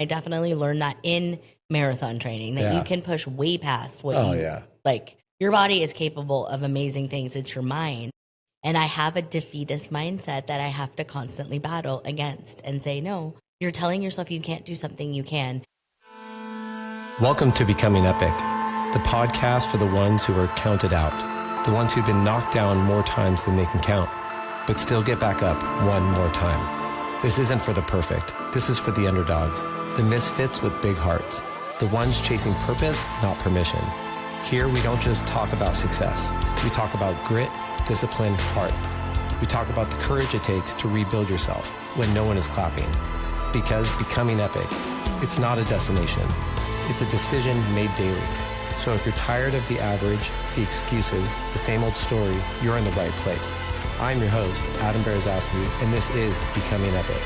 I definitely learned that in marathon training, that you can push way past what like your body is capable of amazing things. It's your mind. And I have a defeatist mindset that I have to constantly battle against and say, no, you're telling yourself you can't do something, you can. Welcome to Becoming Epic, the podcast for the ones who are counted out, the ones who've been knocked down more times than they can count, but still get back up one more time. This isn't for the perfect. This is for the underdogs, the misfits with big hearts, the ones chasing purpose, not permission. Here, we don't just talk about success. We talk about grit, discipline, heart. We talk about the courage it takes to rebuild yourself when no one is clapping. Because becoming epic, it's not a destination. It's a decision made daily. So if you're tired of the average, the excuses, the same old story, you're in the right place. I'm your host, Adam Berezowsky, and this is Becoming Epic.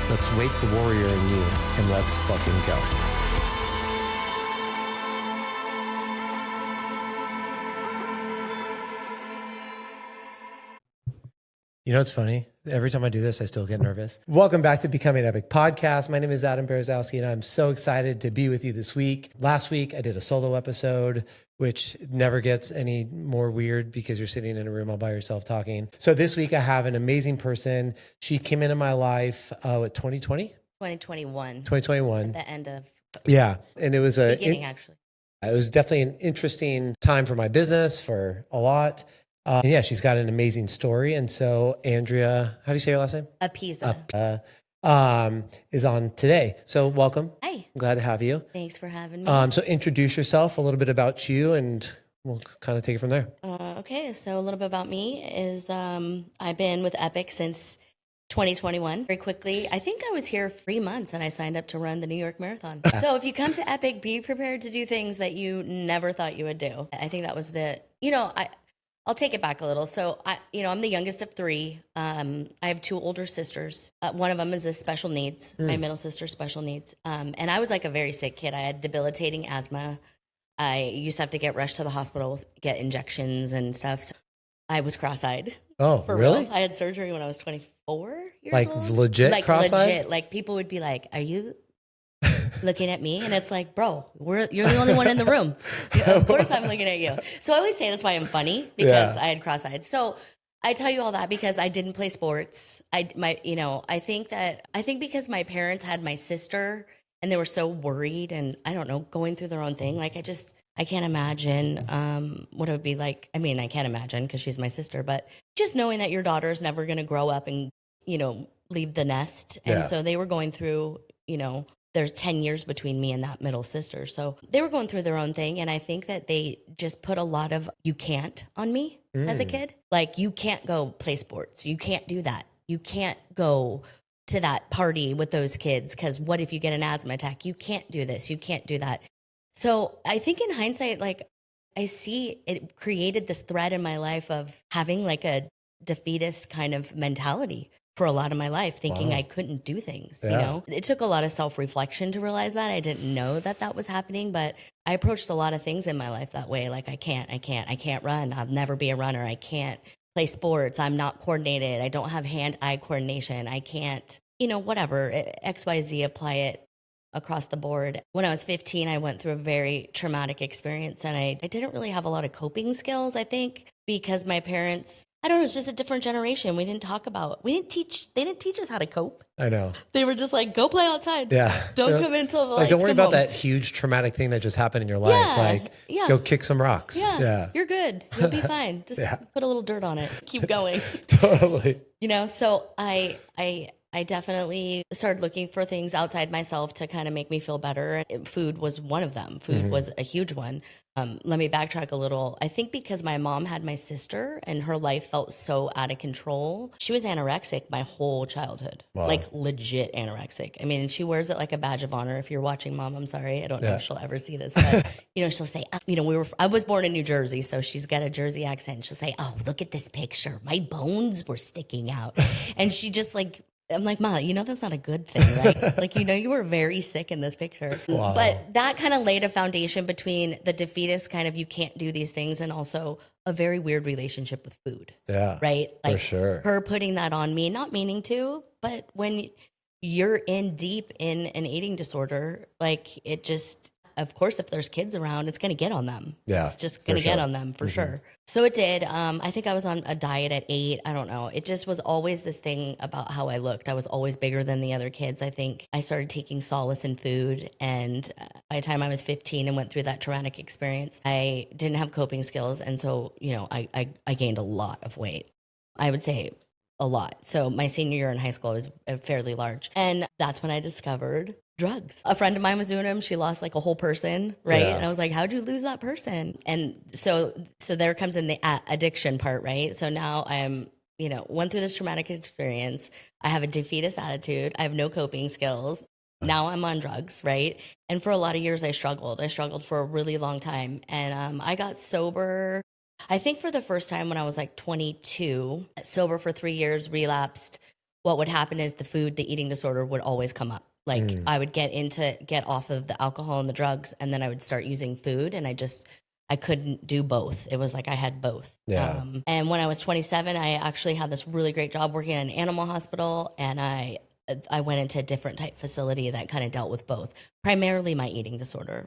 Let's wake the warrior in you, and let's fucking go. You know what's funny? Every time I do this, I still get nervous. Welcome back to Becoming Epic podcast. My name is Adam Berezowsky, and I'm so excited to be with you this week. Last week, I did a solo episode, which never gets any more weird because you're sitting in a room all by yourself talking. So this week, I have an amazing person. She came into my life, 2020? 2021. 2021. At the end of and it was beginning, actually. It was definitely an interesting time for my business, for a lot. She's got an amazing story. And so Andrea, how do you say your last name? Pisa. Is on today. So welcome. Hi. I'm glad to have you. Thanks for having me. So introduce yourself, a little bit about you, and we'll kind of take it from there. Okay, so a little bit about me is I've been with Epic since 2021. Very quickly, I think I was here 3 months and I signed up to run the New York Marathon. So if you come to Epic, be prepared to do things that you never thought you would do. I think that was I'll take it back a little. So I'm the youngest of three. I have two older sisters. One of them is a special needs. My middle sister, special needs. And I was like a very sick kid. I had debilitating asthma. I used to have to get rushed to the hospital, get injections and stuff. So I was cross-eyed. Oh, really? Real. I had surgery when I was 24 years like old. Legit like cross-eyed? Legit. Like people would be like, "Are you looking at me?" And it's like, bro, you're the only one in the room. Of course I'm looking at you. So I always say that's why I'm funny, because I had cross-eyed. So I tell you all that because I didn't play sports. I think because my parents had my sister and they were so worried and I don't know, going through their own thing. Like I can't imagine what it would be like. I mean, I can't imagine because she's my sister, but just knowing that your daughter is never going to grow up and, leave the nest. And so they were going through, there's 10 years between me and that middle sister. So they were going through their own thing. And I think that they just put a lot of you can't on me as a kid. Like, you can't go play sports. You can't do that. You can't go to that party with those kids because what if you get an asthma attack? You can't do this. You can't do that. So I think in hindsight, like, I see it created this thread in my life of having like a defeatist kind of mentality for a lot of my life, thinking I couldn't do things, It took a lot of self-reflection to realize that. I didn't know that was happening, but I approached a lot of things in my life that way. Like, I can't run. I'll never be a runner. I can't play sports. I'm not coordinated. I don't have hand-eye coordination. I can't, whatever, XYZ, apply it across the board. When I was 15, I went through a very traumatic experience and I didn't really have a lot of coping skills, I think, because my parents, I don't know, it's just a different generation. They didn't teach us how to cope. I know. They were just like, go play outside. Yeah. Don't come until the lights don't worry come about home. That huge traumatic thing that just happened in your life. Go kick some rocks. Yeah. You're good. You'll be fine. Just put a little dirt on it. Keep going. Totally. So I definitely started looking for things outside myself to kind of make me feel better. Food was one of them. Food was a huge one. Let me backtrack a little. I think because my mom had my sister and her life felt so out of control, she was anorexic my whole childhood. Wow. Like legit anorexic. I mean, she wears it like a badge of honor. If you're watching, Mom, I'm sorry. I don't know if she'll ever see this, but she'll say, I was born in New Jersey, so she's got a Jersey accent. She'll say, "Oh, look at this picture. My bones were sticking out." And she just like, I'm like, "Ma, that's not a good thing, right?" Like, you were very sick in this picture. Wow. But that kind of laid a foundation between the defeatist kind of you can't do these things and also a very weird relationship with food. Yeah. Right? Like, for sure. Her putting that on me, not meaning to, but when you're in deep in an eating disorder. Like it just, of course, if there's kids around, it's going to get on them. Yeah, it's just going to get on them for sure. So it did. I think I was on a diet at 8. I don't know. It just was always this thing about how I looked. I was always bigger than the other kids. I think I started taking solace in food. And by the time I was 15 and went through that traumatic experience, I didn't have coping skills. And so, I gained a lot of weight. I would say a lot. So my senior year in high school, I was fairly large. And that's when I discovered drugs. A friend of mine was doing them. She lost like a whole person, right? Yeah. And I was like, how'd you lose that person? And so there comes in the addiction part, right? So now I'm, went through this traumatic experience. I have a defeatist attitude. I have no coping skills. Now I'm on drugs, right? And for a lot of years, I struggled. I struggled for a really long time. And I got sober, I think for the first time when I was like 22, sober for 3 years, relapsed. What would happen is the eating disorder would always come up. Like I would get off of the alcohol and the drugs, and then I would start using food, and I couldn't do both. It was like I had both. Yeah. And when I was 27, I actually had this really great job working in an animal hospital, and I went into a different type facility that kind of dealt with both, primarily my eating disorder,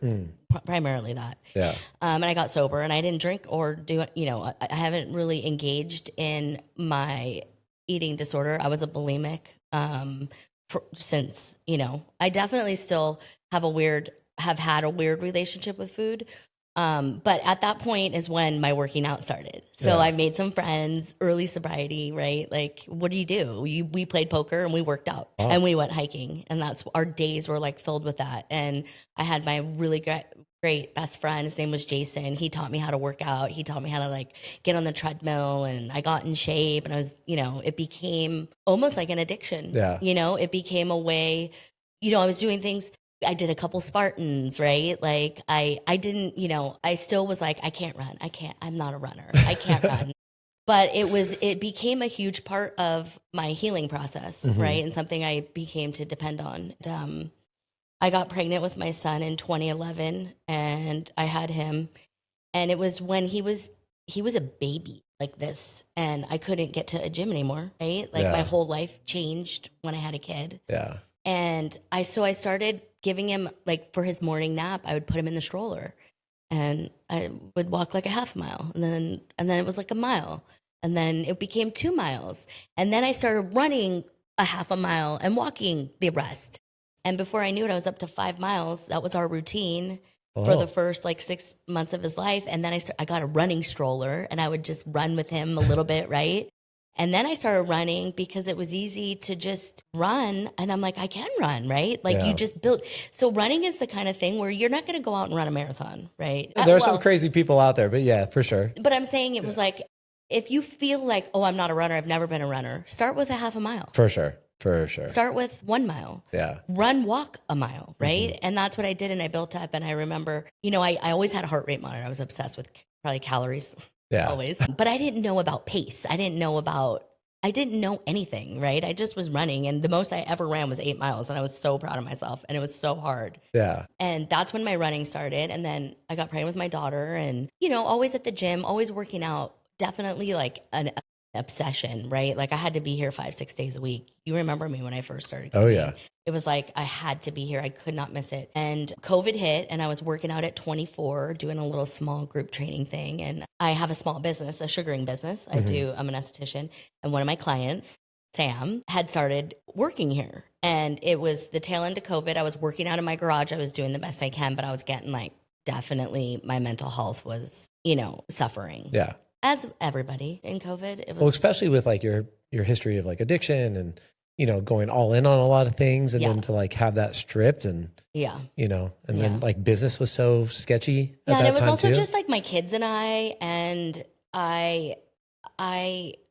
primarily that. Yeah. And I got sober, and I didn't drink or do, I haven't really engaged in my eating disorder. I was a bulimic since, I definitely still have had a weird relationship with food. But at that point is when my working out started. So I made some friends, early sobriety, right? Like, what do? We played poker and we worked out and we went hiking. And our days were like filled with that. And I had my really great best friend. His name was Jason. He taught me how to work out. He taught me how to like get on the treadmill, and I got in shape, and I was, it became almost like an addiction. Yeah. It became a way, I was doing things. I did a couple Spartans, right? Like I didn't, I still was like, I can't run. I'm not a runner. I can't run. But it became a huge part of my healing process, right? And something I became to depend on. And, I got pregnant with my son in 2011, and I had him. And it was when he was a baby like this, and I couldn't get to a gym anymore, right? Like my whole life changed when I had a kid. Yeah. And I started giving him, like, for his morning nap, I would put him in the stroller, and I would walk like a half mile, and then it was like a mile, and then it became 2 miles. And then I started running a half a mile and walking the rest. And before I knew it, I was up to 5 miles. That was our routine for the first like 6 months of his life. And then I got a running stroller, and I would just run with him a little bit, right? And then I started running because it was easy to just run. And I'm like, I can run, right? Like you just build. So running is the kind of thing where you're not going to go out and run a marathon, right? There are some crazy people out there, but yeah, for sure. But I'm saying it was like, if you feel like, oh, I'm not a runner, I've never been a runner, start with a half a mile. For sure. For sure. Start with 1 mile. Yeah. Walk a mile, right? And that's what I did, and I built up. And I remember, I always had a heart rate monitor. I was obsessed with probably calories. Yeah. Always. But I didn't know about pace. I didn't know anything, right? I just was running, and the most I ever ran was 8 miles, and I was so proud of myself, and it was so hard. Yeah. And that's when my running started. And then I got pregnant with my daughter, and, always at the gym, always working out, definitely like an obsession, right? Like I had to be here 5-6 days a week. You remember me when I first started coming. Oh yeah. It was like I had to be here. I could not miss it. And COVID hit, and I was working out at 24, doing a little small group training thing. And I have a small business, a sugaring business. I'm an esthetician, and one of my clients, Sam, had started working here. And it was the tail end of COVID. I was working out of my garage. I was doing the best I can, but I was getting like, definitely my mental health was, suffering. Yeah. As everybody in COVID, it was. Well, especially with like your history of like addiction and, going all in on a lot of things, and then to like have that stripped, and, then like business was so sketchy. Yeah. And it was also just like my kids and my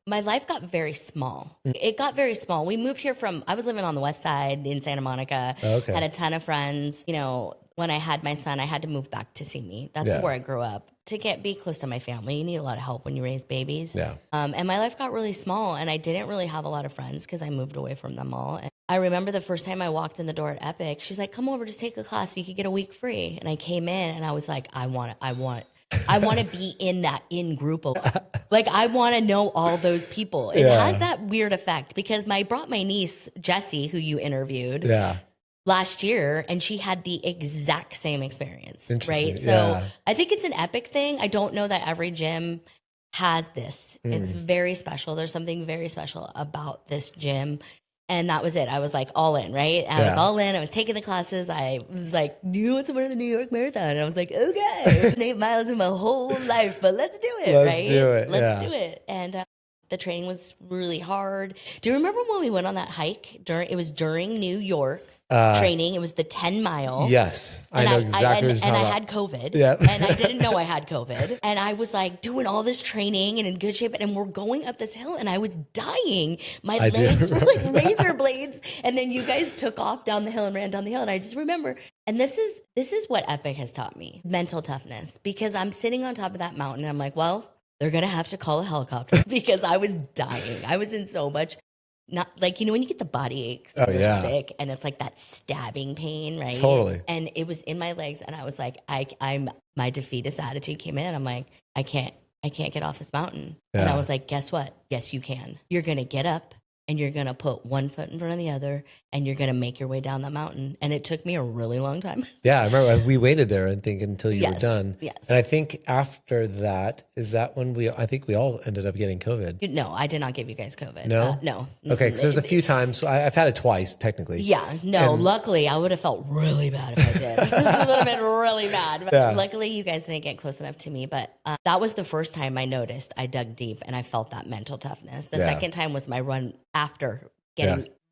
life got very small. It got very small. We moved here I was living on the West Side in Santa Monica. Okay. Had a ton of friends. When I had my son, I had to move back to see me. That's where I grew up. To be close to my family, you need a lot of help when you raise babies. Yeah. And my life got really small, and I didn't really have a lot of friends because I moved away from them all. And I remember the first time I walked in the door at Epic, she's like, come over, just take a class. You could get a week free. And I came in, and I was like, I want I want to be in that in group a lot. Like I want to know all those people. It has that weird effect because I brought my niece, Jessie, who you interviewed last year, and she had the exact same experience, right? So I think it's an epic thing. I don't know that every gym has this. It's very special. There's something very special about this gym. And that was it. I was like all in, right? I was all in. I was taking the classes. I was like, do you want to run the New York Marathon? And I was like, okay, it's been 8 miles in my whole life, but let's do it, right? Let's do it. And the training was really hard. Do you remember when we went on that hike? It was during New York training. It was the 10 mile. Yes. I know exactly what you're talking about. I had COVID. Yeah. And I didn't know I had COVID. And I was like doing all this training and in good shape. And we're going up this hill and I was dying. My legs were like razor blades. And then you guys took off down the hill and ran down the hill. And I just remember, and this is what Epic has taught me, mental toughness, because I'm sitting on top of that mountain. And I'm like, well, they're going to have to call a helicopter because I was dying. I was in so much. Not like, when you get the body aches or sick and it's like that stabbing pain, right? Totally. And it was in my legs and I was like, my defeatist attitude came in and I'm like, I can't get off this mountain. Yeah. And I was like, guess what? Yes, you can. You're going to get up and you're going to put one foot in front of the other and you're going to make your way down the mountain. And it took me a really long time. Yeah. I remember we waited there and think until you were done. Yes. And I think after that, is that when I think we all ended up getting COVID. No, I did not give you guys COVID. No? No. Okay. Cause there's a few times. So I've had it twice technically. Yeah. No, luckily I would have felt really bad if I did. It would have been really bad. But luckily you guys didn't get close enough to me. But that was the first time I noticed I dug deep and I felt that mental toughness. The second time was my run after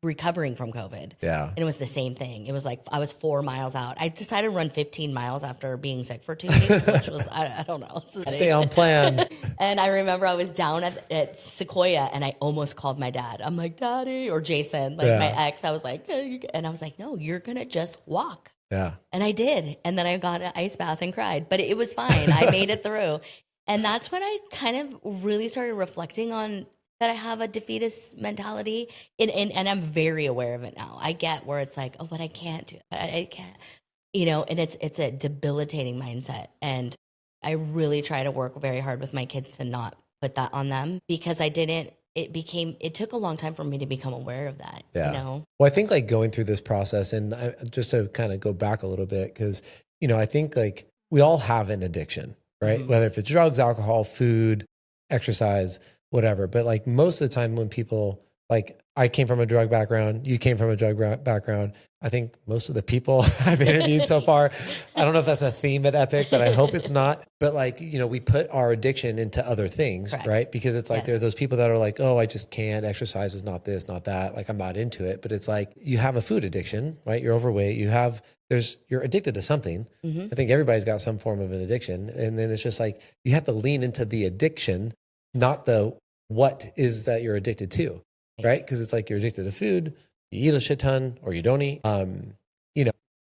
recovering from COVID. Yeah. And it was the same thing. It was like I was 4 miles out. I decided to run 15 miles after being sick for 2 weeks, which was, I don't know. Stay on plan. And I remember I was down at Sequoia and I almost called my dad. I'm like, Daddy, or Jason, like my ex. I was like, and I was like, no, you're going to just walk. Yeah. And I did. And then I got an ice bath and cried, but it was fine. I made it through. And that's when I kind of really started reflecting on that I have a defeatist mentality and I'm very aware of it now. I get where it's like, oh, but I can't do it. I can't, and it's a debilitating mindset. And I really try to work very hard with my kids to not put that on them because it took a long time for me to become aware of that, Well, I think like going through this process and just to kind of go back a little bit, because, I think like we all have an addiction, right? Mm-hmm. Whether if it's drugs, alcohol, food, exercise, whatever. But like most of the time when people, like I came from a drug background, you came from a drug background. I think most of the people I've interviewed so far, I don't know if that's a theme at Epic, but I hope it's not. But like, we put our addiction into other things, right? Because it's like, there are those people that are like, oh, I just can't, exercise is not this, not that. Like I'm not into it, but it's like, you have a food addiction, right? You're overweight. You're addicted to something. Mm-hmm. I think everybody's got some form of an addiction. And then it's just like, you have to lean into the addiction, not the what is that you're addicted to, right? Because it's like you're addicted to food, you eat a shit ton or you don't eat.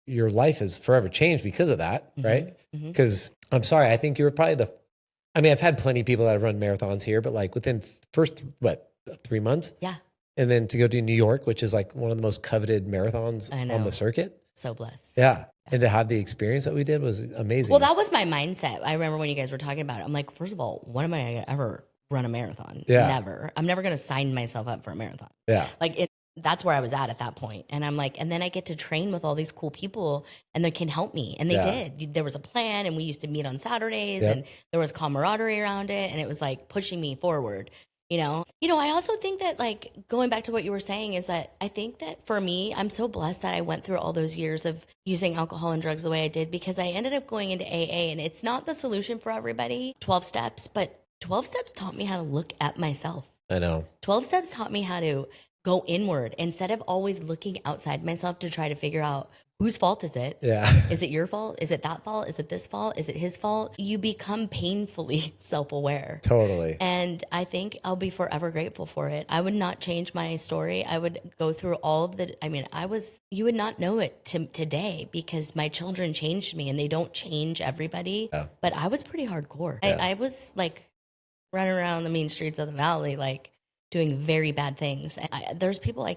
Your life is forever changed because of that, right? Because I'm sorry, I think you were probably I've had plenty of people that have run marathons here, but like within first, 3 months? Yeah. And then to go to New York, which is like one of the most coveted marathons on the circuit. So blessed. Yeah. And to have the experience that we did was amazing. Well, that was my mindset. I remember when you guys were talking about it. I'm like, first of all, when am I going to ever run a marathon? Yeah. Never. I'm never going to sign myself up for a marathon. Yeah. Like that's where I was at that point. And I'm like, and then I get to train with all these cool people and they can help me. And they did. There was a plan and we used to meet on Saturdays and there was camaraderie around it. And it was like pushing me forward. I also think that like going back to what you were saying is that I think that for me, I'm so blessed that I went through all those years of using alcohol and drugs the way I did because I ended up going into AA and it's not the solution for everybody, 12 steps, but 12 steps taught me how to look at myself. I know. 12 steps taught me how to go inward instead of always looking outside myself to try to figure out whose fault is it? Yeah. Is it your fault? Is it that fault? Is it this fault? Is it his fault? You become painfully self-aware. Totally. And I think I'll be forever grateful for it. I would not change my story. I would go through all of you would not know it today because my children changed me and they don't change everybody. Yeah. But I was pretty hardcore. Yeah. I was like running around the mean streets of the valley, like doing very bad things. There's people I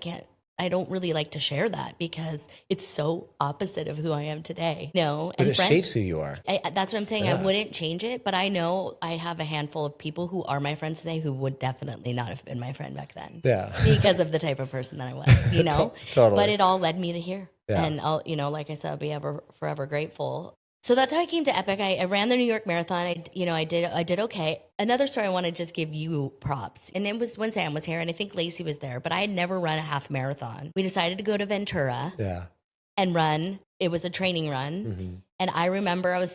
I don't really like to share that because it's so opposite of who I am today. No, but it shapes who you are. That's what I'm saying. I wouldn't change it, but I know I have a handful of people who are my friends today who would definitely not have been my friend back then. Yeah. Because of the type of person that I was, you know? Totally. But it all led me to here. Yeah. And I'll, you know, like I said, I'll be forever grateful. So that's how I came to Epic. I ran the New York Marathon. I did okay. Another story I want to just give you props. And it was when Sam was here, and I think Lacey was there, but I had never run a half marathon. We decided to go to Ventura and run. It was a training run. Mm-hmm. And I remember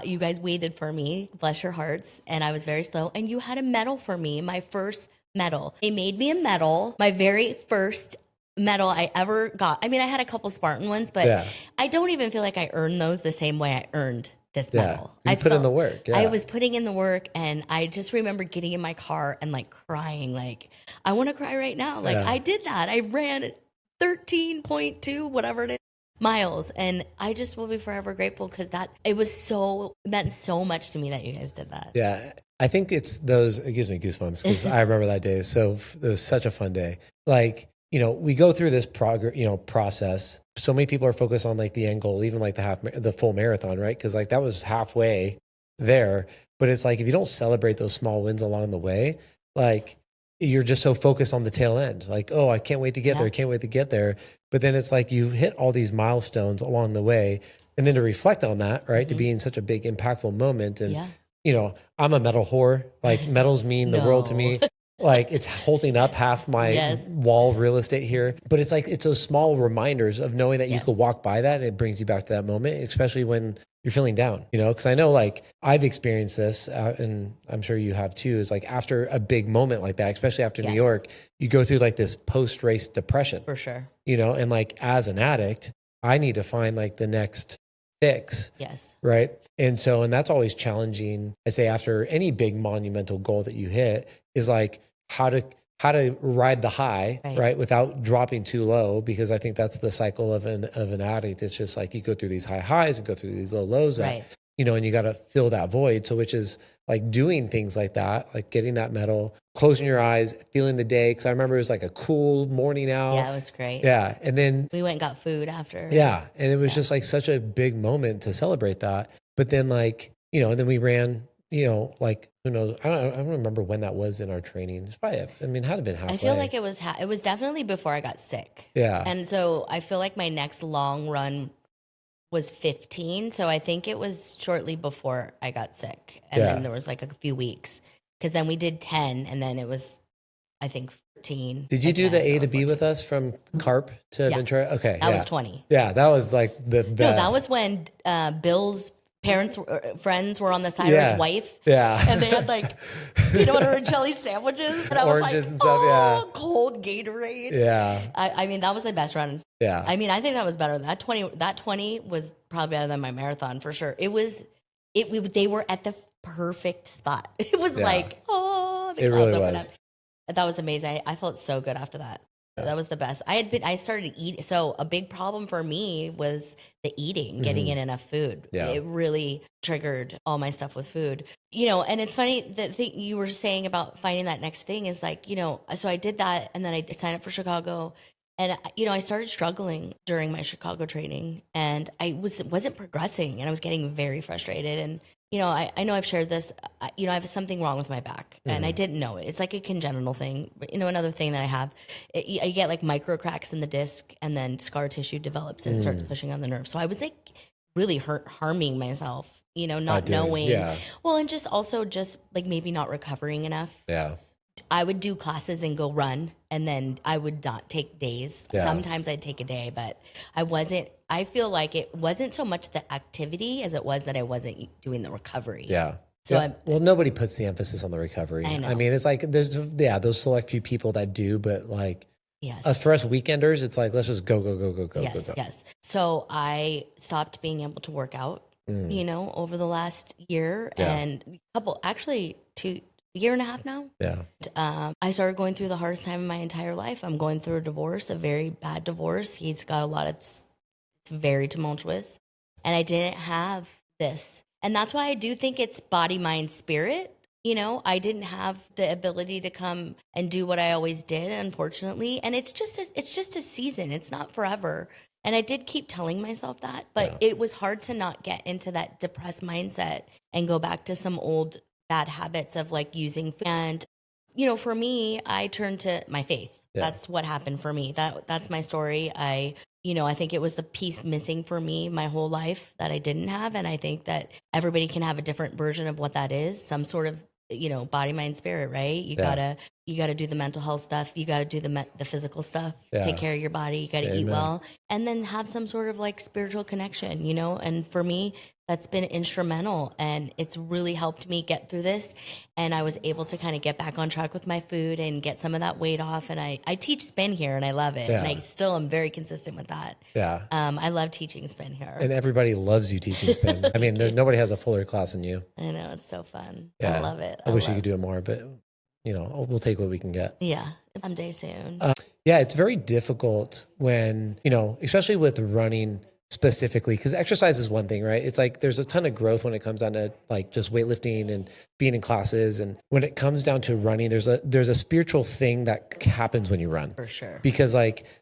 you guys waited for me, bless your hearts. And I was very slow. And you had a medal for me, my first medal. They made me a medal, my very first medal I ever got. I mean, I had a couple Spartan ones, but I don't even feel like I earned those the same way I earned this medal. You put in the work. Yeah. I was putting in the work, and I just remember getting in my car and like crying, like, I want to cry right now. Like I did that. I ran 13.2, whatever it is, miles. And I just will be forever grateful because it meant so much to me that you guys did that. Yeah. I think it gives me goosebumps because I remember that day. So it was such a fun day. Like, you know, we go through this process. So many people are focused on like the end goal, even like the full marathon, right? Because like that was halfway there. But it's like if you don't celebrate those small wins along the way, like you're just so focused on the tail end. Like, oh, I can't wait to get there. Can't wait to get there. But then it's like you hit all these milestones along the way, and then to reflect on that, right? Mm-hmm. To be in such a big impactful moment, and you know, I'm a medal whore. Like medals mean the world to me. Like it's holding up half my wall of real estate here. But it's like, it's those small reminders of knowing that you could walk by that and it brings you back to that moment, especially when you're feeling down, you know? Cause I know like I've experienced this and I'm sure you have too, is like after a big moment like that, especially after New York, you go through like this post-race depression. For sure. You know, and like as an addict, I need to find like the next fix. Yes. Right. And that's always challenging. I say after any big monumental goal that you hit is like how to ride the high, right? Without dropping too low, because I think that's the cycle of an addict. It's just like you go through these high highs and go through these low lows that, you know, and you got to fill that void. So which is like doing things like that, like getting that medal, closing your eyes, feeling the day. Cause I remember it was like a cool morning out. Yeah, it was great. Yeah. And then we went and got food after. Yeah. And it was just like such a big moment to celebrate that. But then like, you know, and then we ran, you know, like, who knows? I don't remember when that was in our training. It's probably, I mean, it had to been halfway. I feel like it was definitely before I got sick. Yeah. And so I feel like my next long run was 15. So I think it was shortly before I got sick. And then there was like a few weeks because then we did 10 and then it was, I think, 14. Did you do the A to B with us from Carp to Ventura? Okay. That was 20. Yeah. That was like the best. No, that was when Bill's friends were on the side of his wife. Yeah. And they had like peanut butter and jelly sandwiches. And I was like, and stuff, cold Gatorade. Yeah. I mean, that was the best run. Yeah. I mean, I think that was better. That 20 was probably better than my marathon for sure. They were at the perfect spot. It was like, it really was. That was amazing. I felt so good after that. That was the best. I started eating. So a big problem for me was the eating, getting in enough food. Yeah. It really triggered all my stuff with food, you know, and it's funny the thing you were saying about finding that next thing is like, you know, so I did that and then I signed up for Chicago and, you know, I started struggling during my Chicago training and I wasn't progressing and I was getting very frustrated. And, you know, I know I've shared this, you know, I have something wrong with my back and I didn't know it. It's like a congenital thing. You know, another thing that I have, I get like micro cracks in the disc and then scar tissue develops and it starts pushing on the nerve. So I was like really harming myself, you know, not knowing. Yeah. Well, and just also just like maybe not recovering enough. Yeah. I would do classes and go run and then I would not take days. Yeah. Sometimes I'd take a day, but I feel like it wasn't so much the activity as it was that I wasn't doing the recovery. Yeah. So well, nobody puts the emphasis on the recovery. I know. I mean, it's like there's those select few people that do, but like for us weekenders, it's like let's just go. Yes. So I stopped being able to work out, you know, over the last year and a year and a half now. Yeah. I started going through the hardest time in my entire life. I'm going through a divorce, a very bad divorce. He's got it's very tumultuous. And I didn't have this. And that's why I do think it's body, mind, spirit. I didn't have the ability to come and do what I always did, unfortunately. And it's just a season. It's not forever. And I did keep telling myself that, but it was hard to not get into that depressed mindset and go back to some old bad habits of like using food. And, for me, I turned to my faith. Yeah. That's what happened for me. That's my story. I think it was the piece missing for me my whole life that I didn't have. And I think that everybody can have a different version of what that is. Some sort of, body, mind, spirit, right? You gotta do the mental health stuff. You gotta do the physical stuff, take care of your body. You gotta eat well, and then have some sort of like spiritual connection, And for me, that's been instrumental, and it's really helped me get through this. And I was able to kind of get back on track with my food and get some of that weight off. And I teach spin here, and I love it. Yeah. And I still am very consistent with that. Yeah. I love teaching spin here. And everybody loves you teaching spin. I mean, nobody has a fuller class than you. I know, it's so fun. Yeah. I love it. I wish you could do it more, but we'll take what we can get. Yeah. Someday soon. It's very difficult when, especially with running specifically, because exercise is one thing, right? It's like there's a ton of growth when it comes down to like just weightlifting and being in classes. And when it comes down to running, there's a spiritual thing that happens when you run. For sure. Because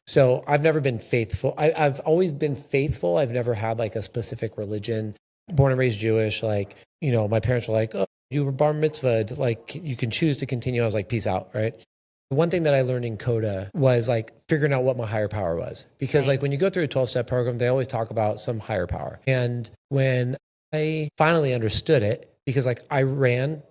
so I've never been faithful. I've always been faithful. I've never had like a specific religion. Born and raised Jewish, my parents were like, oh, you were bar mitzvahed, like you can choose to continue. I was like, peace out, right? One thing that I learned in Coda was like figuring out what my higher power was. Because like when you go through a 12-step program, they always talk about some higher power. And when I finally understood it, because like I run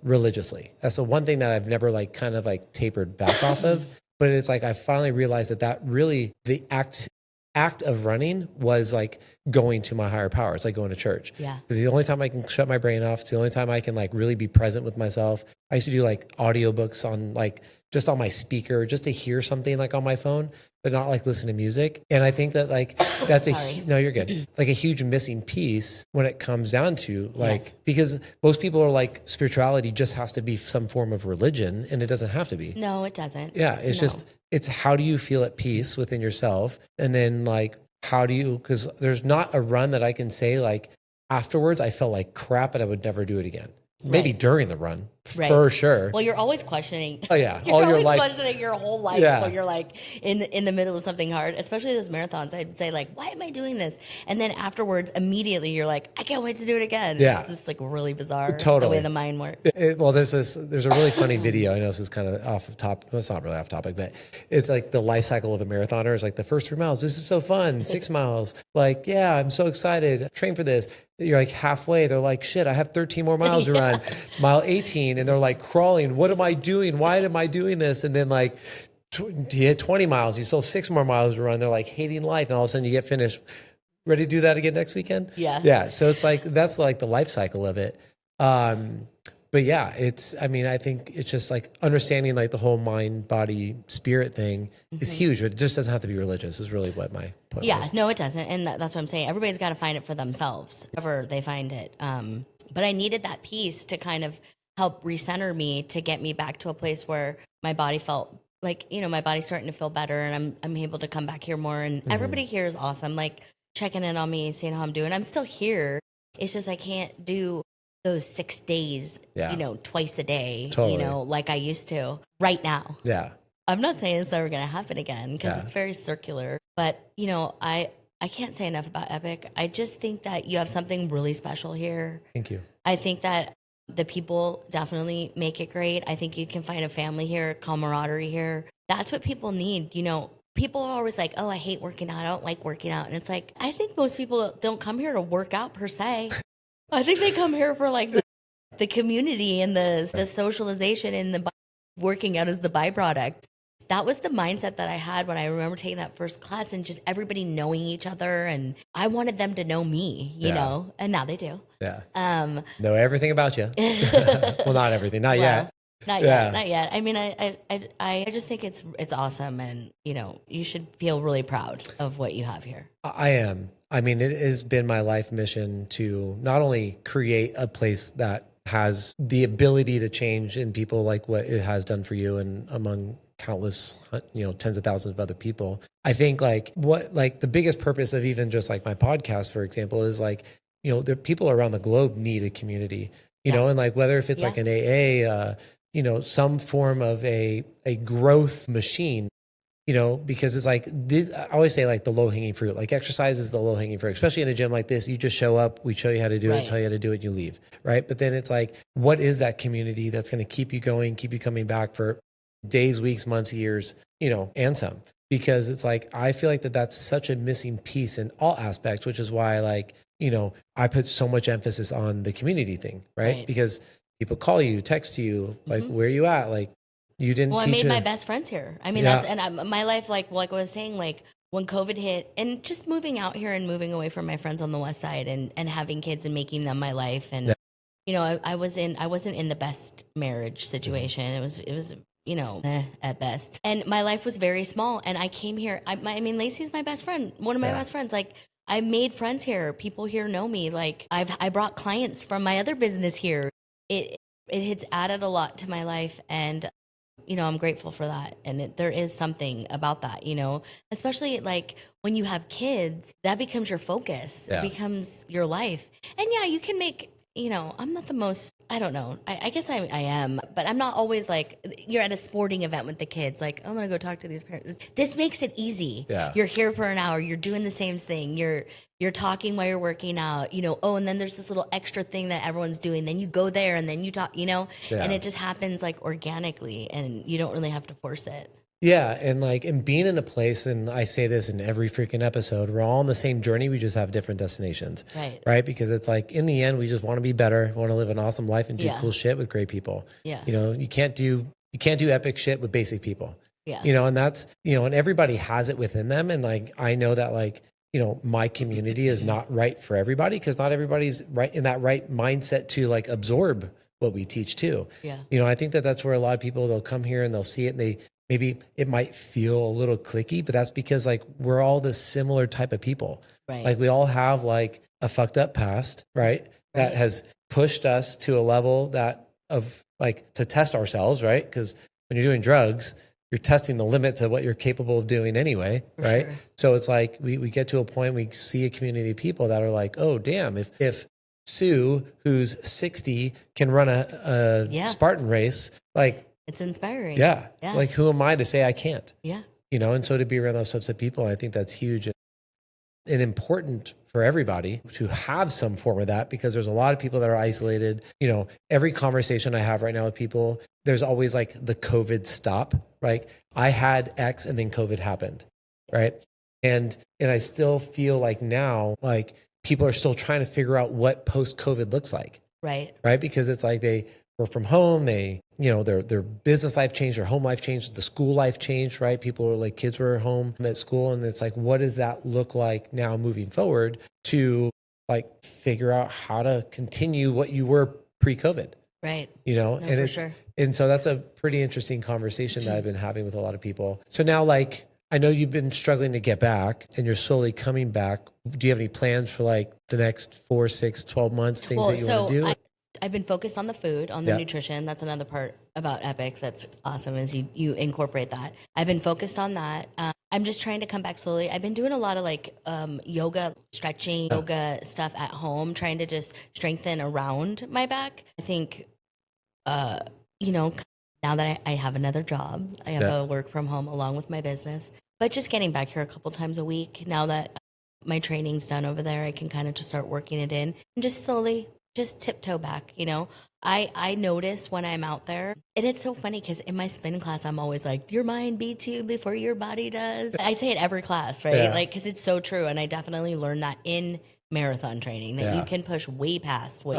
religiously. That's the one thing that I've never like kind of like tapered back off of. But it's like I finally realized that really the act of running was like going to my higher power. It's like going to church. Yeah. Because the only time I can shut my brain off, it's the only time I can like really be present with myself. I used to do like audiobooks on like just on my speaker, just to hear something like on my phone, but not like listen to music. And I think that like that's no, you're good. It's like a huge missing piece when it comes down to like, because most people are like spirituality just has to be some form of religion, and it doesn't have to be. No, it doesn't. Yeah. It's how do you feel at peace within yourself? And then like, because there's not a run that I can say like afterwards I felt like crap and I would never do it again. Maybe during the run, for sure. Well, you're always questioning. Oh yeah, you're always questioning your whole life when you're like in the middle of something hard, especially those marathons. I'd say like, why am I doing this? And then afterwards, immediately you're like, I can't wait to do it again. Yeah. It's just like really bizarre the way the mind works. There's a really funny video. I know this is kind of off top. Well, it's not really off topic, but it's like the life cycle of a marathoner is like the first 3 miles. This is so fun. 6 miles. Like, yeah, I'm so excited. Train for this. You're like halfway. They're like, shit, I have 13 more miles to run. Mile 18. And they're like crawling. What am I doing? Why am I doing this? And then like you hit 20 miles. You still have 6 more miles to run. They're like hating life. And all of a sudden you get finished. Ready to do that again next weekend? Yeah. Yeah. So it's like, that's like the life cycle of it. But yeah, I think it's just like understanding like the whole mind, body, spirit thing is huge, but it just doesn't have to be religious is really what my point was. No, it doesn't. And that's what I'm saying. Everybody's got to find it for themselves, however they find it. But I needed that piece to kind of help recenter me, to get me back to a place where my body felt like, my body's starting to feel better, and I'm able to come back here more. And everybody here is awesome. Like checking in on me, seeing how I'm doing. I'm still here. It's just, I can't do those 6 days, twice a day, like I used to right now. Yeah. I'm not saying it's never going to happen again, because it's very circular, but I can't say enough about Epic. I just think that you have something really special here. Thank you. I think that the people definitely make it great. I think you can find a family here, camaraderie here. That's what people need. People are always like, oh, I hate working out. I don't like working out. And it's like, I think most people don't come here to work out per se. I think they come here for like the community and the socialization, and the working out as the byproduct. That was the mindset that I had when I remember taking that first class, and just everybody knowing each other. And I wanted them to know me, you know, and now they do. Yeah. Know everything about you. Well, not everything. Not yet. Not yet. I mean, I just think it's awesome. And, you should feel really proud of what you have here. I am. I mean, it has been my life mission to not only create a place that has the ability to change in people like what it has done for you and among countless, tens of thousands of other people. I think the biggest purpose of even just like my podcast, for example, is like, the people around the globe need a community. you know, and like whether if it's like an AA, you know, some form of a growth machine, you know, because it's like this, I always say like the low hanging fruit, like exercise is the low hanging fruit, especially in a gym like this. You just show up, we show you how to do it, tell you how to do it, you leave. Right. But then it's like, what is that community that's going to keep you going, keep you coming back for days, weeks, months, years, you know, and some, because it's like, I feel like that's such a missing piece in all aspects, which is why like, you know, I put so much emphasis on the community thing, right? Because people call you, text you, like, where are you at? Like, you didn't teach I made my best friends here. I mean, that's, and my life, like I was saying, like when COVID hit and just moving out here and moving away from my friends on the West Side and having kids and making them my life. And, you know, I wasn't in the best marriage situation. It was, you know, at best. And my life was very small. And I came here. I mean, Lacey's my best friend, one of my best friends. Like, I made friends here. People here know me. Like, I brought clients from my other business here. It has added a lot to my life, and you know, I'm grateful for that. And there is something about that, you know, especially like when you have kids, that becomes your focus. It becomes your life. And yeah, you can make, you know, I'm not the most, I don't know. I guess I am, but I'm not always like, you're at a sporting event with the kids. Like, I'm going to go talk to these parents. This makes it easy. You're here for an hour. You're doing the same thing. You're talking while you're working out, you know, oh, and then there's this little extra thing that everyone's doing. Then you go there and then you talk, you know, and it just happens like organically and you don't really have to force it. Yeah. And like, and being in a place, and I say this in every freaking episode, we're all on the same journey. We just have different destinations. Right. Because it's like, in the end, we just want to be better, want to live an awesome life and do cool shit with great people. You know, you can't do epic shit with basic people. You know, and that's, you know, and everybody has it within them. And like, I know that like, you know, my community is not right for everybody because not everybody's right in that right mindset to like absorb what we teach too. You know, I think that's where a lot of people, they'll come here and they'll see it and maybe it might feel a little clicky, but that's because like we're all this similar type of people. Like we all have like a fucked up past, right? That has pushed us to a level that of like to test ourselves, right? Because when you're doing drugs, you're testing the limits of what you're capable of doing anyway, right? So it's like we get to a point, we see a community of people that are like, oh, damn, if Sue, who's 60, can run a Spartan race, like, it's inspiring. Like, who am I to say I can't? You know, and so to be around those types of people, I think that's huge and important for everybody to have some form of that, because there's a lot of people that are isolated. You know, every conversation I have right now with people, there's always like the COVID stop, right? I had X and then COVID happened, right? And I still feel like now, like people are still trying to figure out what post-COVID looks like. Right. Because it's like they were from home, you know, their business life changed, their home life changed, the school life changed, right? People were like, kids were home at school. And it's like, what does that look like now moving forward to like figure out how to continue what you were pre-COVID? Right. You know, no, and and so that's a pretty interesting conversation that I've been having with a lot of people. So now, like, I know you've been struggling to get back and you're slowly coming back. Do you have any plans for like the next 4, 6, 12 months, things that you want to do? I've been focused on the food, on the nutrition. That's another part about Epic that's awesome, is you incorporate that. I've been focused on that. I'm just trying to come back slowly. I've been doing a lot of like yoga, stretching, yoga stuff at home, trying to just strengthen around my back. I think, you know, now that I have another job, I have a work from home along with my business, but just getting back here a couple times a week. Now that my training's done over there, I can kind of just start working it in and just slowly just tiptoe back, you know. I notice when I'm out there, and it's so funny because in my spin class, I'm always like, your mind beats you before your body does. I say it every class, right? Like, because it's so true. And I definitely learned that in marathon training, that you can push way past what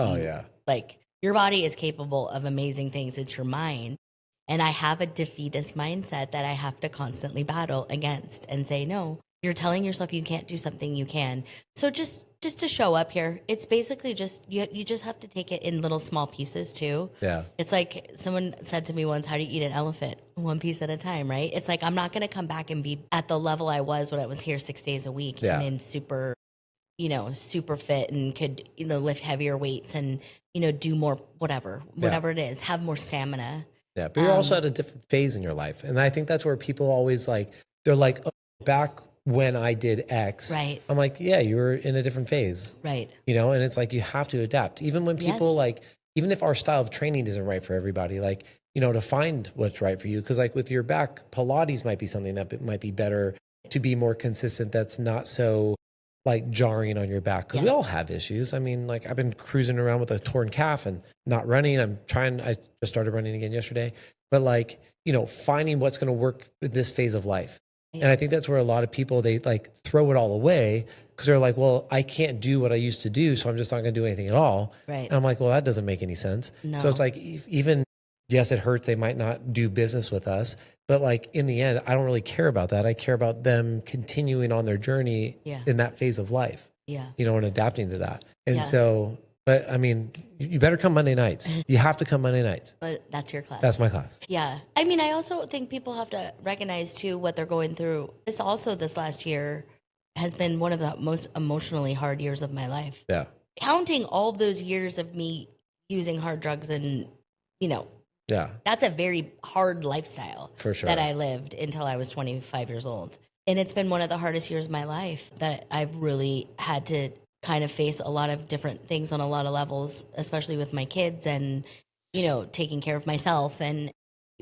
like, your body is capable of amazing things. It's your mind. And I have a defeatist mindset that I have to constantly battle against and say, no, you're telling yourself you can't do something, you can. So just to show up here, it's basically just, you just have to take it in little small pieces too. It's like someone said to me once, how do you eat an elephant? One piece at a time, right? It's like, I'm not going to come back and be at the level I was when I was here 6 days a week and in super fit and could, you know, lift heavier weights and, you know, do more, whatever it is, have more stamina. Yeah. But you're also at a different phase in your life. And I think that's where people always like, they're like, oh, back when I did X, I'm like, yeah, you were in a different phase. You know, and it's like, you have to adapt. Even when people like even if our style of training isn't right for everybody, like, to find what's right for you. Cause like with your back, Pilates might be something that might be better to be more consistent. That's not so like jarring on your back. Cause we all have issues. I mean, like I've been cruising around with a torn calf and not running. I just started running again yesterday, but like, finding what's going to work with this phase of life. And I think that's where a lot of people, they like throw it all away because they're like, well, I can't do what I used to do, so I'm just not going to do anything at all. Right. And I'm like, well, that doesn't make any sense. No. So it's like, even, yes, it hurts. They might not do business with us, but like in the end, I don't really care about that. I care about them continuing on their journey in that phase of life, and adapting to that. And so, but I mean, you better come Monday nights. You have to come Monday nights. But that's your class. That's my class. Yeah. I mean, I also think people have to recognize too what they're going through. This last year has been one of the most emotionally hard years of my life. Yeah. Counting all of those years of me using hard drugs and, that's a very hard lifestyle for sure that I lived until I was 25 years old. And it's been one of the hardest years of my life that I've really had to kind of face a lot of different things on a lot of levels, especially with my kids and, taking care of myself and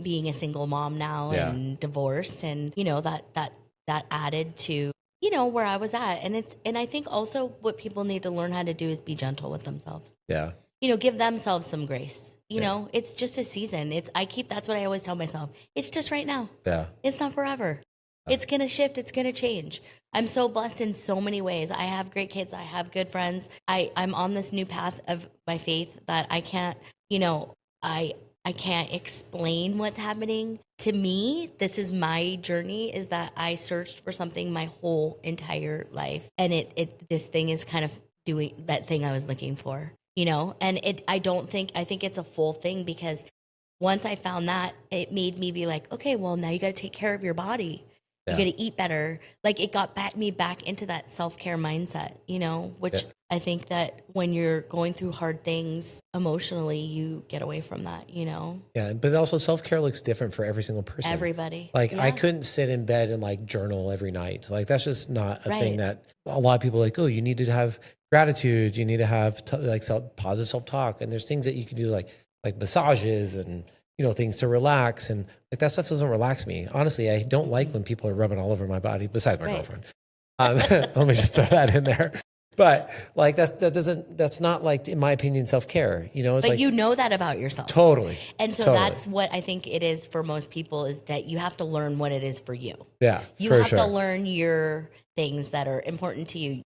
being a single mom now and divorced. And, that added to, where I was at. And I think also what people need to learn how to do is be gentle with themselves. Yeah. Give themselves some grace. It's just a season. That's what I always tell myself. It's just right now. Yeah. It's not forever. It's going to shift. It's going to change. I'm so blessed in so many ways. I have great kids. I have good friends. I'm on this new path of my faith that I can't, I can't explain what's happening. To me, this is my journey, is that I searched for something my whole entire life. And this thing is kind of doing that thing I was looking for, and I think it's a full thing, because once I found that, it made me be like, okay, well, now you got to take care of your body. You got to eat better. Like, it got me back into that self-care mindset, which I think that when you're going through hard things emotionally, you get away from that, Yeah. But also self-care looks different for every single person. Everybody. Like I couldn't sit in bed and like journal every night. Like that's just not a thing that a lot of people are like, oh, you need to have gratitude. You need to have positive self-talk. And there's things that you can do like massages and, things to relax, and like that stuff doesn't relax me. Honestly, I don't like when people are rubbing all over my body, besides my girlfriend. Let me just throw that in there. But like that's not like, in my opinion, self-care. It's but like, that about yourself. Totally. And so that's what I think it is for most people, is that you have to learn what it is for you. Yeah. You have to learn your things that are important to you.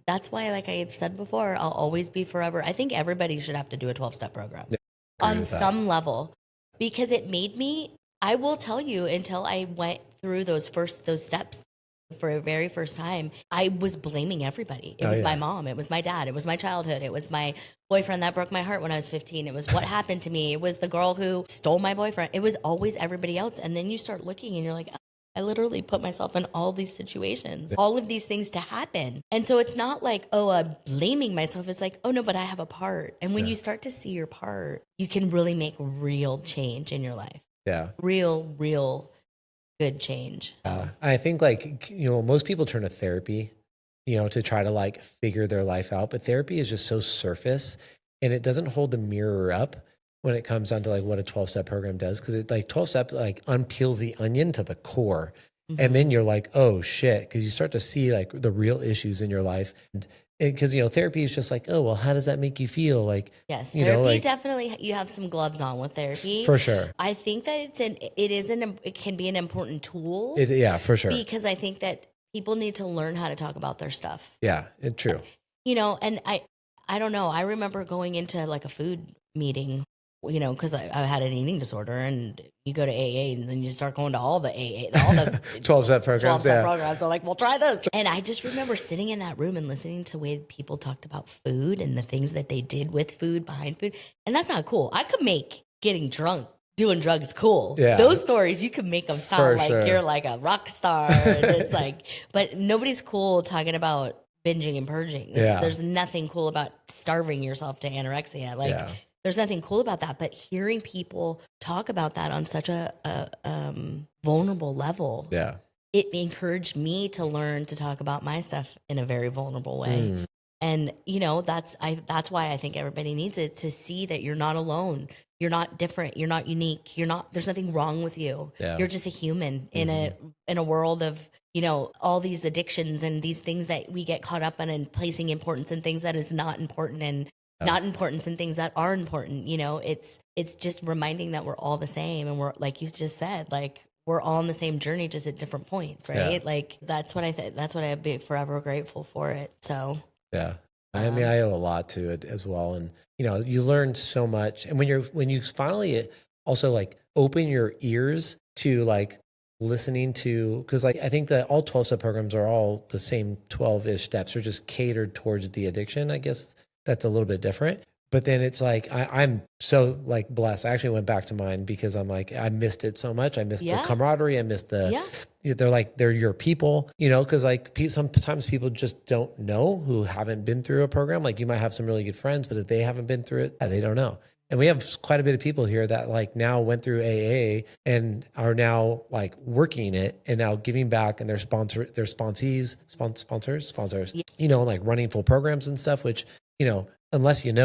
That's why, like I've said before, I'll always be forever. I think everybody should have to do a 12-step program on some level. Because it made me, I will tell you, until I went through those steps for the very first time, I was blaming everybody. It was my mom. It was my dad. It was my childhood. It was my boyfriend that broke my heart when I was 15. It was what happened to me. It was the girl who stole my boyfriend. It was always everybody else. And then you start looking and you're like, I literally put myself in all these situations, all of these things to happen. And so it's not like, oh, I'm blaming myself. It's like, oh no, but I have a part. And when you start to see your part, you can really make real change in your life. Yeah. Real good change. I think like, most people turn to therapy, to try to like figure their life out. But therapy is just so surface, and it doesn't hold the mirror up when it comes down to like what a 12-step program does. Cause it like 12-step like unpeels the onion to the core. Mm-hmm. And then you're like, oh shit. Cause you start to see like the real issues in your life. And cause therapy is just like, oh, well, how does that make you feel? Like, yes, therapy definitely, you have some gloves on with therapy. For sure. I think that it can be an important tool. Yeah, for sure. Because I think that people need to learn how to talk about their stuff. Yeah, it's true. And I don't know. I remember going into like a food meeting, because I had an eating disorder, and you go to AA and then you start going to all the AA, all the 12-step programs. 12-step programs. They're like, well, try this. And I just remember sitting in that room and listening to the way people talked about food and the things that they did with food, behind food. And that's not cool. I could make getting drunk, doing drugs cool. Yeah. Those stories, you can make them sound like you're like a rock star. It's like, but nobody's cool talking about binging and purging. There's nothing cool about starving yourself to anorexia. There's nothing cool about that, but hearing people talk about that on such a vulnerable level, it encouraged me to learn to talk about my stuff in a very vulnerable way. And, that's why I think everybody needs it, to see that you're not alone. You're not different. You're not unique. There's nothing wrong with you. Yeah. You're just a human in a world of, all these addictions and these things that we get caught up in, and placing importance in things that is not important, and not importance in things that are important. It's just reminding that we're all the same. And we're, like you just said, like, we're all on the same journey, just at different points. Right. Yeah. Like, that's what I'd be forever grateful for it. So. Yeah. I mean, I owe a lot to it as well. And, you learn so much. And when you finally also like open your ears to like listening to, because like, I think that all 12-step programs are all the same 12-ish steps, are just catered towards the addiction. I guess that's a little bit different. But then it's like, I'm so like blessed. I actually went back to mine because I'm like, I missed it so much. I missed the camaraderie. I missed they're your people, because like sometimes people just don't know, who haven't been through a program. Like, you might have some really good friends, but if they haven't been through it, they don't know. And we have quite a bit of people here that like now went through AA and are now like working it and now giving back, and their sponsees, like running full programs and stuff, which, unless and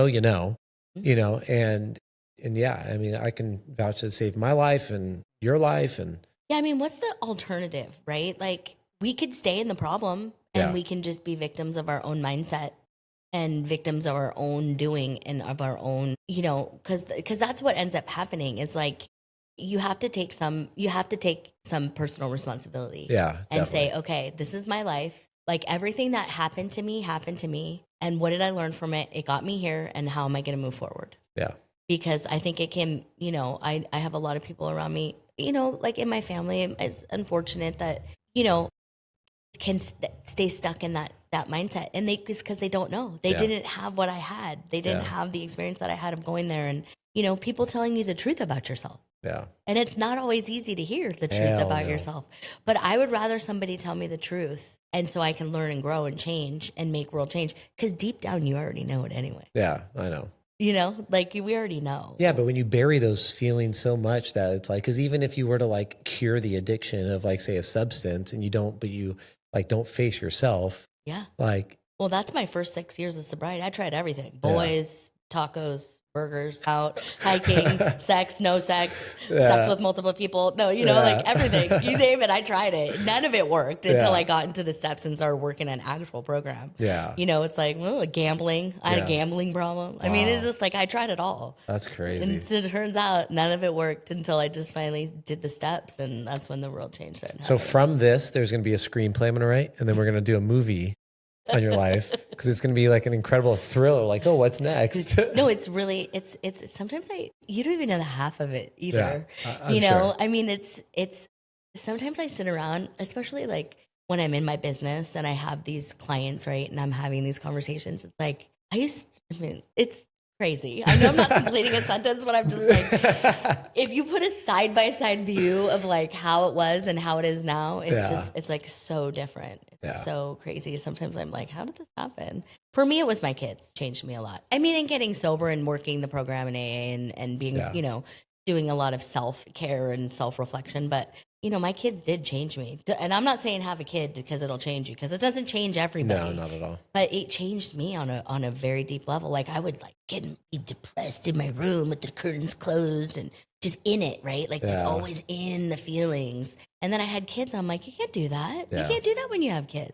yeah, I mean, I can vouch to save my life and your life. And yeah, I mean, what's the alternative, right? Like, we could stay in the problem and we can just be victims of our own mindset and victims of our own doing and of our own, because that's what ends up happening, is like, you have to take some personal responsibility. Yeah. And say, okay, this is my life. Like, everything that happened to me. And what did I learn from it? It got me here. And how am I going to move forward? Yeah. Because I think it can, I have a lot of people around me, like in my family. It's unfortunate that, can stay stuck in that mindset. And it's because they don't know. They didn't have what I had. They didn't have the experience that I had of going there. And, people telling you the truth about yourself. Yeah. And it's not always easy to hear the truth about yourself. But I would rather somebody tell me the truth, and so I can learn and grow and change and make world change. Because deep down, you already know it anyway. Yeah, I know. Like, we already know. Yeah, but when you bury those feelings so much that it's like, because even if you were to like cure the addiction of like, say, a substance, and you like don't face yourself. Yeah. Like, well, that's my first 6 years of sobriety. I tried everything: boys, tacos, burgers, out, hiking, sex, no sex, sex with multiple people. No, like everything. You name it, I tried it. None of it worked until I got into the steps and started working an actual program. Yeah. It's like, gambling. I had a gambling problem. Wow. I mean, it's just like, I tried it all. That's crazy. And so it turns out none of it worked until I just finally did the steps. And that's when the world changed. So from this, there's going to be a screenplay I'm going to write, and then we're going to do a movie on your life, because it's going to be like an incredible thriller. Like, oh, what's next? No, it's really, it's sometimes you don't even know the half of it either. Yeah, sure. I mean, it's sometimes I sit around, especially like when I'm in my business and I have these clients, right? And I'm having these conversations. It's like, it's crazy. I know I'm not completing a sentence, but I'm just like, if you put a side by side view of like how it was and how it is now, it's like so different. It's so crazy. Sometimes I'm like, how did this happen? For me, it was my kids changed me a lot. I mean, and getting sober and working the program in AA and being, doing a lot of self-care and self-reflection. But, my kids did change me. And I'm not saying have a kid because it'll change you, because it doesn't change everybody. No, not at all. But it changed me on a very deep level. Like, I would like be depressed in my room with the curtains closed and just in it, right? Like, just always in the feelings. And then I had kids, and I'm like, you can't do that. Yeah. You can't do that when you have kids.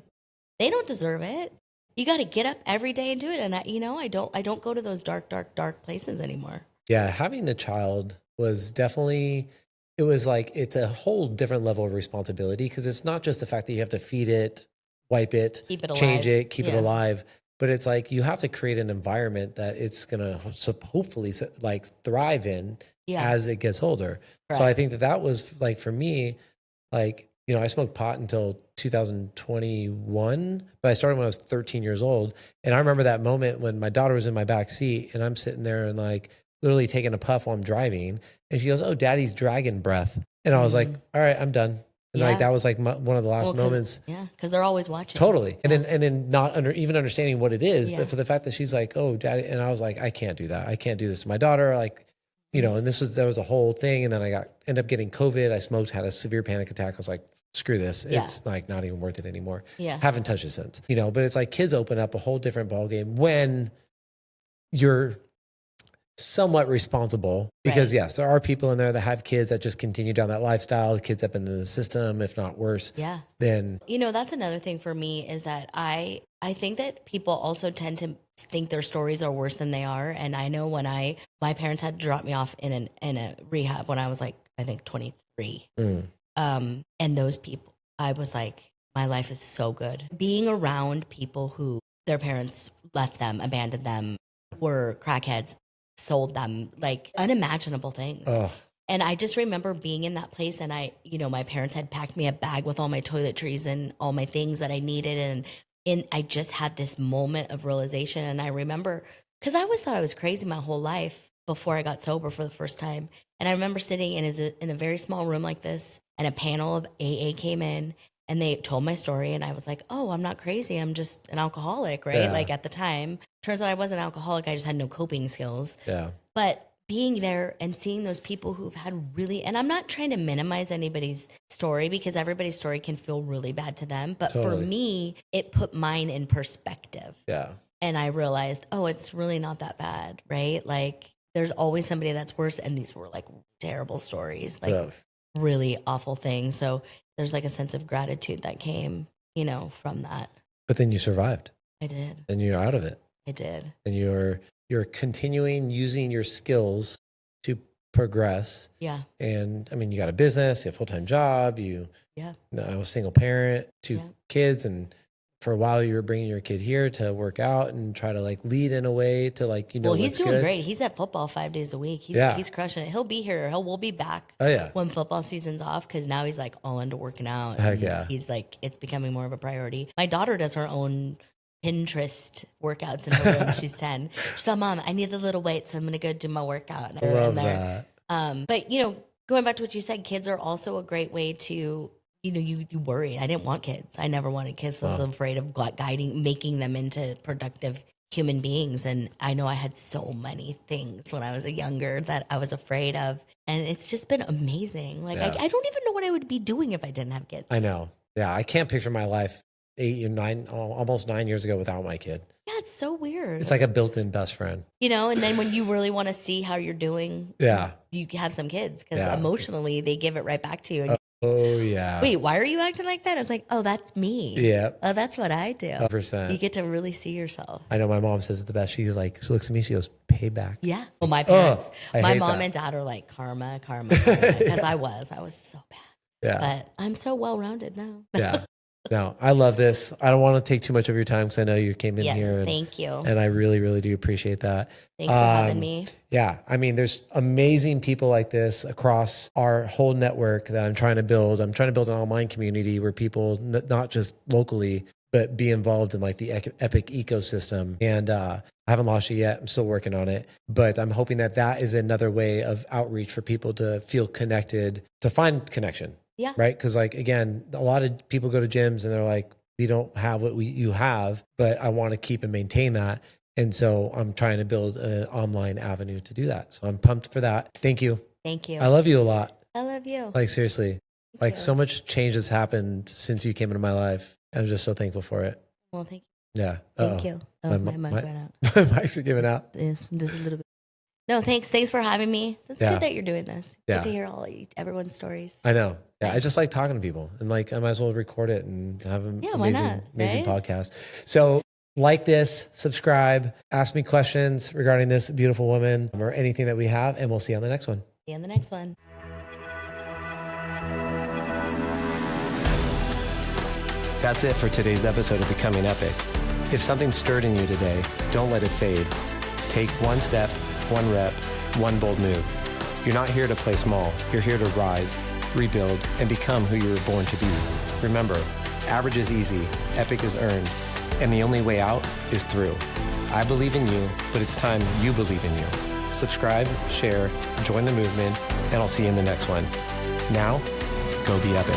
They don't deserve it. You got to get up every day and do it. And I don't go to those dark places anymore. Yeah, having a child was definitely, it was like, it's a whole different level of responsibility, because it's not just the fact that you have to feed it, wipe it, change it, keep it alive. But it's like, you have to create an environment that it's going to hopefully like thrive in as it gets older. Correct. So I think that was like, for me, like, I smoked pot until 2021, but I started when I was 13 years old. And I remember that moment when my daughter was in my back seat and I'm sitting there and like literally taking a puff while I'm driving. And she goes, "Oh, daddy's dragon breath." And I was like, all right, I'm done. And like, that was like one of the last moments. Yeah. Cause they're always watching. Totally. And then not even understanding what it is, but for the fact that she's like, "Oh, daddy." And I was like, I can't do that. I can't do this to my daughter. Like, and that was a whole thing. And then I ended up getting COVID. I smoked, had a severe panic attack. I was like screw this. It's like not even worth it anymore. Yeah. Haven't touched it since, you know, but it's like kids open up a whole different ballgame when you're somewhat responsible, because yes, there are people in there that have kids that just continue down that lifestyle. The kids up into the system, if not worse. Yeah. Then, you know, that's another thing for me is that I think that people also tend to think their stories are worse than they are. And I know when my parents had to drop me off in a rehab when I was like, I think 23. And those people, I was like, my life is so good. Being around people who their parents left them, abandoned them, were crackheads, sold them, like unimaginable things. Ugh. And I just remember being in that place, and my parents had packed me a bag with all my toiletries and all my things that I needed. And I just had this moment of realization. And I remember, because I always thought I was crazy my whole life before I got sober for the first time. And I remember sitting in a very small room like this, and a panel of AA came in, and they told my story. And I was like, oh, I'm not crazy. I'm just an alcoholic, right? Yeah. Like at the time, turns out I wasn't an alcoholic. I just had no coping skills. Yeah. But being there and seeing those people who've had really, and I'm not trying to minimize anybody's story, because everybody's story can feel really bad to them. But for me, it put mine in perspective. Yeah. And I realized, oh, it's really not that bad, right? Like there's always somebody that's worse. And these were like terrible stories, like really awful things. So there's like a sense of gratitude that came, from that. But then you survived. I did. And you're out of it. I did. And you're continuing using your skills to progress. Yeah. And I mean, you got a business, you have a full-time job, I was a single parent, 2 kids. And for a while you were bringing your kid here to work out and try to like lead in a way to like, well, he's doing great. He's at football 5 days a week. He's crushing it. He'll be here. We'll be back when football season's off. Cause now he's like all into working out. Heck yeah. He's like, it's becoming more of a priority. My daughter does her own Pinterest workouts in her room. She's 10. She's like, Mom, I need the little weights. I'm going to go do my workout. I love that. But going back to what you said, kids are also a great way to, you worry. I didn't want kids. I never wanted kids. I was afraid of making them into productive human beings. And I know I had so many things when I was younger that I was afraid of. And it's just been amazing. Like, I don't even know what I would be doing if I didn't have kids. I know. Yeah. I can't picture my life almost 9 years ago without my kid. Yeah, it's so weird. It's like a built-in best friend. And then when you really want to see how you're doing, you have some kids, because emotionally they give it right back to you. And oh yeah. Wait, why are you acting like that? It's like, oh, that's me. Yeah. Oh, that's what I do. 100%. You get to really see yourself. I know my mom says it the best. She's like, she looks at me, she goes, payback. Yeah. Well, my parents, my mom and dad are like karma, because I was so bad. Yeah. But I'm so well-rounded now. Yeah. No, I love this. I don't want to take too much of your time because I know you came in here. Thank you. And I really, really do appreciate that. Thanks for having me. Yeah. I mean, there's amazing people like this across our whole network that I'm trying to build. I'm trying to build an online community where people, not just locally, but be involved in like the Epic ecosystem. And I haven't launched it yet. I'm still working on it. But I'm hoping that is another way of outreach for people to feel connected, to find connection. Yeah. Right. Because like, again, a lot of people go to gyms and they're like, we don't have what you have, but I want to keep and maintain that. And so I'm trying to build an online avenue to do that. So I'm pumped for that. Thank you. Thank you. I love you a lot. I love you. Like seriously, so much change has happened since you came into my life. I'm just so thankful for it. Well, thank you. Yeah. Thank you. Oh, my mic went out. My mics are giving out. Yes, just a little bit. No, thanks. Thanks for having me. It's good that you're doing this. Good to hear everyone's stories. I know. Yeah, I just like talking to people, and like I might as well record it and have an amazing podcast. So like this, subscribe, ask me questions regarding this beautiful woman or anything that we have, and we'll see you on the next one. See you on the next one. That's it for today's episode of Becoming Epic. If something stirred in you today, don't let it fade. Take one step, one rep, one bold move. You're not here to play small. You're here to rise, rebuild, and become who you were born to be. Remember, average is easy, epic is earned, and the only way out is through. I believe in you, but it's time you believe in you. Subscribe, share, join the movement, and I'll see you in the next one. Now, go be epic.